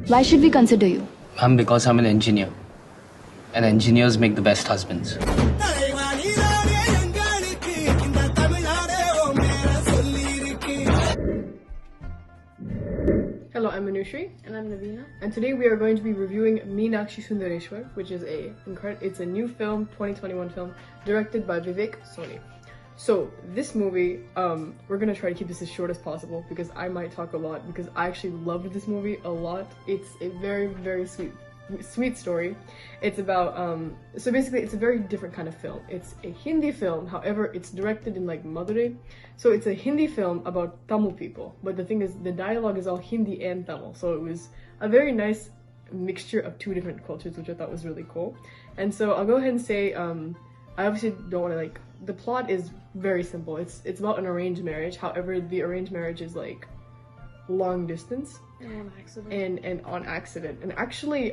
Why should we consider you? Because I'm an engineer. And engineers make the best husbands. Hello, I'm Manushree. And I'm Nawina. And today we are going to be reviewing Meenakshi Sundareshwar, which is it's a new film, 2021 film, directed by Vivek Soni. So this movie, we're gonna try to keep this as short as possible because I might talk a lot because I actually loved this movie a lot. It's a very, very sweet story. It's about so basically it's a very different kind of film. It's a Hindi film, however it's directed in like Madurai. So it's a Hindi film about Tamil people, but the thing is the dialogue is all Hindi and Tamil, so it was a very nice mixture of two different cultures, which I thought was really cool. And so I'll go ahead and say I obviously don't want to like, the plot is very simple. It's about an arranged marriage, however the arranged marriage is like long distance and on accident. And actually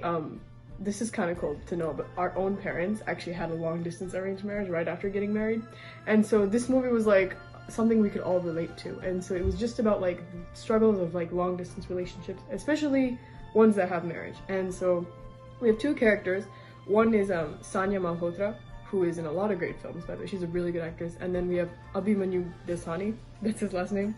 this is kind of cool to know, but our own parents actually had a long distance arranged marriage right after getting married, and so this movie was like something we could all relate to. And so it was just about like struggles of like long distance relationships, especially ones that have marriage. And so we have two characters. One is Sanya Malhotra, who is in a lot of great films, by the way. She's a really good actress. And then we have Abhimanyu Desani, that's his last name.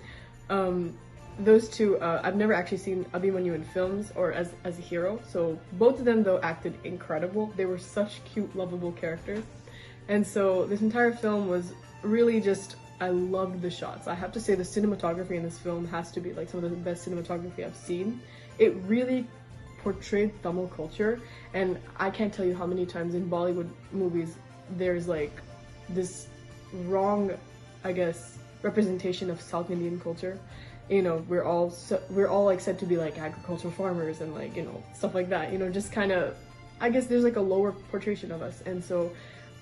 Those two, I've never actually seen Abhimanyu in films or as a hero. So both of them though acted incredible. They were such cute, lovable characters. And so this entire film was really just, I loved the shots. I have to say the cinematography in this film has to be like some of the best cinematography I've seen. It really portrayed Tamil culture, and I can't tell you how many times in Bollywood movies there's like this wrong, I guess, representation of South Indian culture. You know, we're all like said to be like agricultural farmers and like, you know, stuff like that. You know, just kind of, I guess there's like a lower portrayal of us, and so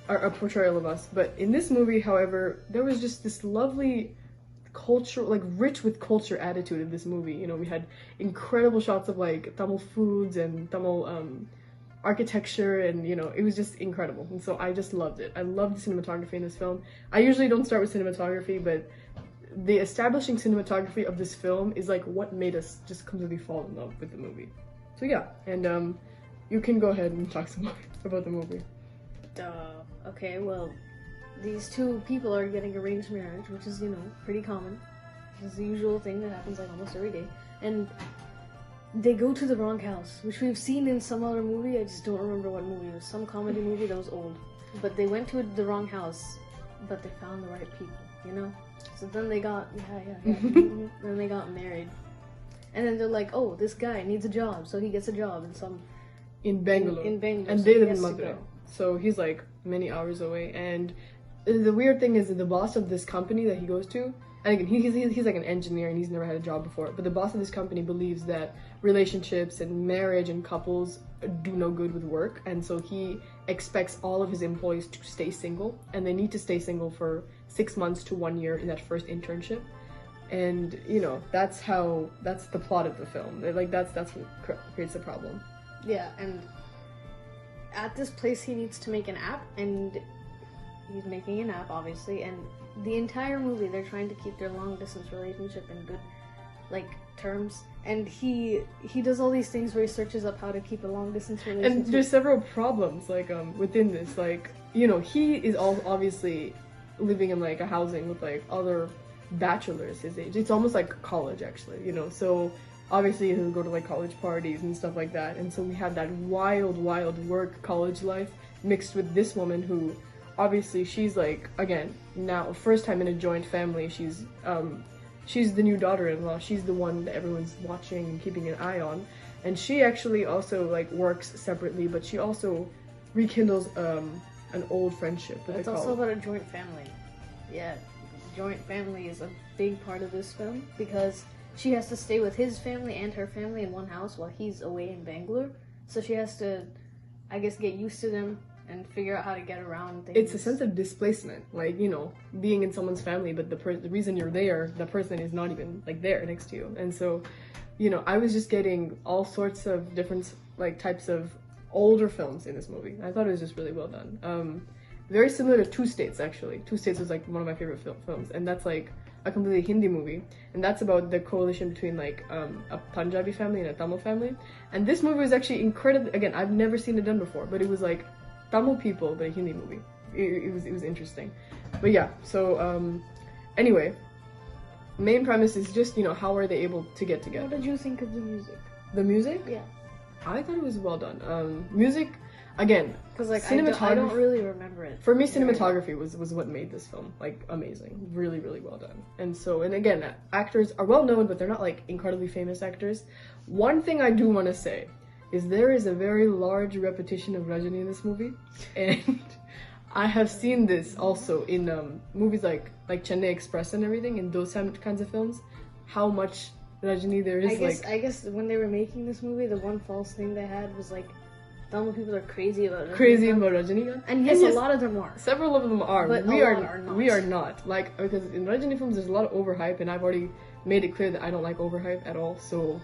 a portrayal of us. But in this movie, however, there was just this lovely culture, like rich with culture attitude in this movie. You know, we had incredible shots of like Tamil foods and Tamil architecture, and you know, it was just incredible. And so I just loved it. I loved the cinematography in this film. I usually don't start with cinematography, but the establishing cinematography of this film is like what made us just completely fall in love with the movie. So yeah, and you can go ahead and talk some more about the movie. Okay, well, these two people are getting arranged marriage, which is, you know, pretty common. It's the usual thing that happens like almost every day. And they go to the wrong house, which we've seen in some other movie. I just don't remember what movie. It was some comedy movie that was old. But they went to the wrong house, but they found the right people, you know? So then they got, then they got married. And then they're like, oh, this guy needs a job, so he gets a job in Bangalore. In Bangalore. And they live in Madurai. So he's like many hours away. And the weird thing is that the boss of this company that he goes to, and again, he's like an engineer and he's never had a job before, but the boss of this company believes that relationships and marriage and couples do no good with work, and so he expects all of his employees to stay single, and they need to stay single for 6 months to 1 year in that first internship. And you know, that's the plot of the film. Like that's what creates the problem. Yeah, and at this place he needs to make an app, and he's making an app obviously, and the entire movie they're trying to keep their long distance relationship in good like terms, and he does all these things where he searches up how to keep a long distance relationship. And there's several problems like within this, like, you know, he is all obviously living in like a housing with like other bachelors his age. It's almost like college actually, you know, so obviously he'll go to like college parties and stuff like that. And so we have that wild work college life mixed with this woman who obviously she's like, again, now first time in a joint family. She's the new daughter-in-law. She's the one that everyone's watching and keeping an eye on. And she actually also like works separately, but she also rekindles an old friendship. It's also about a joint family. Yeah, joint family is a big part of this film because she has to stay with his family and her family in one house while he's away in Bangalore. So she has to, I guess, get used to them and figure out how to get around things. It's a sense of displacement, like, you know, being in someone's family, but the reason you're there, the person is not even like there next to you. And so, you know, I was just getting all sorts of different like types of older films in this movie. I thought it was just really well done. Very similar to Two States, actually. Two States was like one of my favorite films, and that's like a completely Hindi movie, and that's about the coalition between like a Punjabi family and a Tamil family. And this movie was actually incredibly, again, I've never seen it done before, but it was like Tamil people but a Hindi movie. It was interesting. But yeah, so anyway, main premise is just, you know, how are they able to get together. What did you think of the music? The music? Yeah. I thought it was well done. Music, again, Because like cinematography. I don't really remember it. For me, cinematography was what made this film like amazing, really, really well done. And so, and again, actors are well known, but they're not like incredibly famous actors. One thing I do want to say is there is a very large repetition of Rajani in this movie, and I have seen this also in movies like Chennai Express and everything, in those kinds of films. How much Rajani there is. I guess when they were making this movie, the one false thing they had was like Tamil people are crazy about Rajini. Crazy about Rajini. And yes, a lot of them are. Several of them are. But we a are lot are not. We are not. Like, because in Rajini films there's a lot of overhype, and I've already made it clear that I don't like overhype at all. So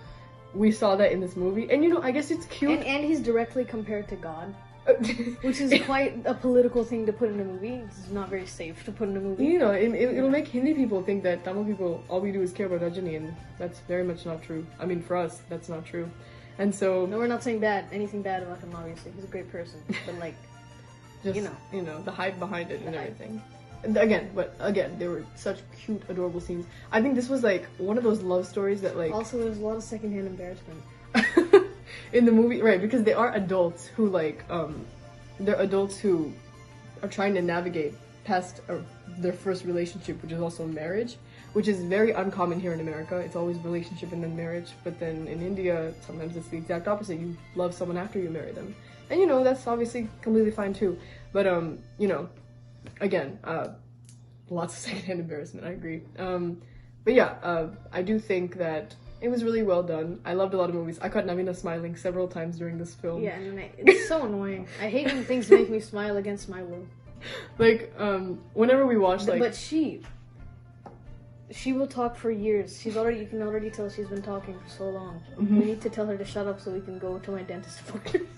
we saw that in this movie. And you know, I guess it's cute. And he's directly compared to God. Which is quite a political thing to put in a movie. It's not very safe to put in a movie. You know, it'll make Hindi people think that Tamil people, all we do is care about Rajini, and that's very much not true. I mean, for us, that's not true. And so... No, we're not saying anything bad about him, obviously. He's a great person. But, like, just, you know, the hype behind it and everything. Again, they were such cute, adorable scenes. I think this was, like, one of those love stories that, like... Also, there's a lot of secondhand embarrassment. In the movie, right, because they are adults who, like, they're adults who are trying to navigate past their first relationship, which is also marriage, which is very uncommon here in America. It's always relationship and then marriage, but then in India, sometimes it's the exact opposite. You love someone after you marry them. And, you know, that's obviously completely fine, too. But, you know, again, lots of secondhand embarrassment, I agree. But yeah, I do think that it was really well done. I loved a lot of movies. I caught Nawina smiling several times during this film. Yeah, and it's so annoying. I hate when things make me smile against my will. Like, whenever we watch, like... But she will talk for years. You can already tell she's been talking for so long. Mm-hmm. We need to tell her to shut up so we can go to my dentist appointment.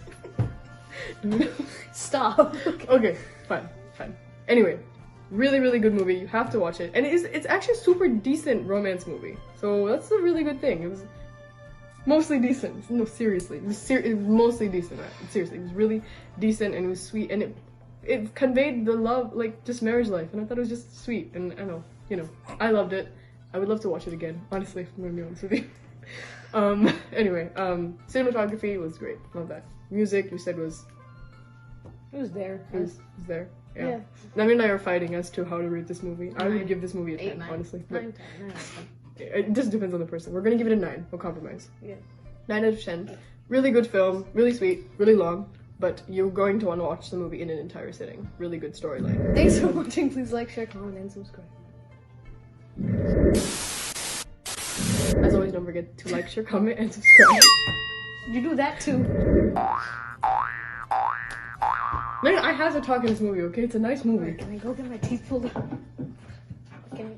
Stop. Okay, fine. Anyway, really, really good movie. You have to watch it. And it's actually a super decent romance movie. So that's a really good thing. It was mostly decent. No, seriously. It was mostly decent. Seriously, it was really decent and it was sweet. And it conveyed the love, like, just marriage life. And I thought it was just sweet. And I don't know, you know, I loved it. I would love to watch it again, honestly, if I'm gonna be honest with you. Anyway, cinematography was great. Love that. Music, you said was... It was there. It was there. Yeah. Nawina and I are fighting as to how to rate this movie. I would give this movie a 10, honestly. 9, 10. It just depends on the person. We're gonna give it a 9. No compromise. Yeah. 9 out of 10. Really good film. Really sweet. Really long. But you're going to want to watch the movie in an entire sitting. Really good storyline. Thanks for watching. Please like, share, comment, and subscribe. As always, don't forget to like, share, comment, and subscribe. You do that too. No, I have to talk in this movie, okay? It's a nice movie. Can I go get my teeth pulled out? Can I...